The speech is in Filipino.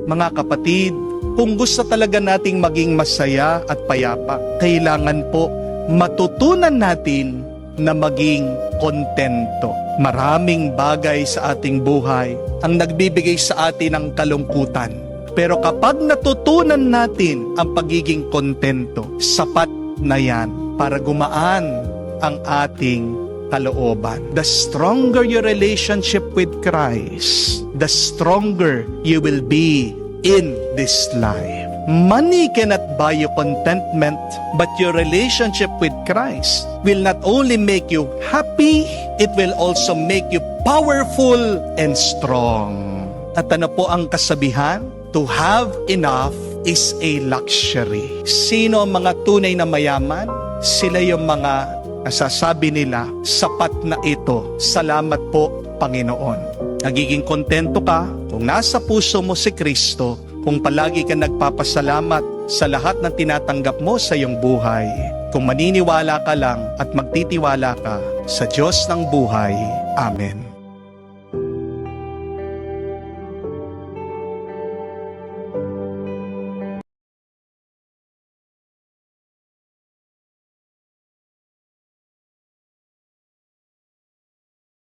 Mga kapatid, kung gusto talaga nating maging masaya at payapa, kailangan po matutunan natin na maging kontento. Maraming bagay sa ating buhay ang nagbibigay sa atin ng kalungkutan. Pero kapag natutunan natin ang pagiging kontento, sapat na yan para gumaan ang ating kalooban. The stronger your relationship with Christ, the stronger you will be in this life. Money cannot buy you contentment, but your relationship with Christ will not only make you happy, it will also make you powerful and strong. At ano po ang kasabihan? To have enough is a luxury. Sino ang mga tunay na mayaman? Sila yung mga nasasabi nila, sapat na ito. Salamat po, Panginoon. Nagiging kontento ka kung nasa puso mo si Kristo, kung palagi ka nagpapasalamat sa lahat ng tinatanggap mo sa iyong buhay, kung maniniwala ka lang at magtitiwala ka sa Diyos ng buhay. Amen.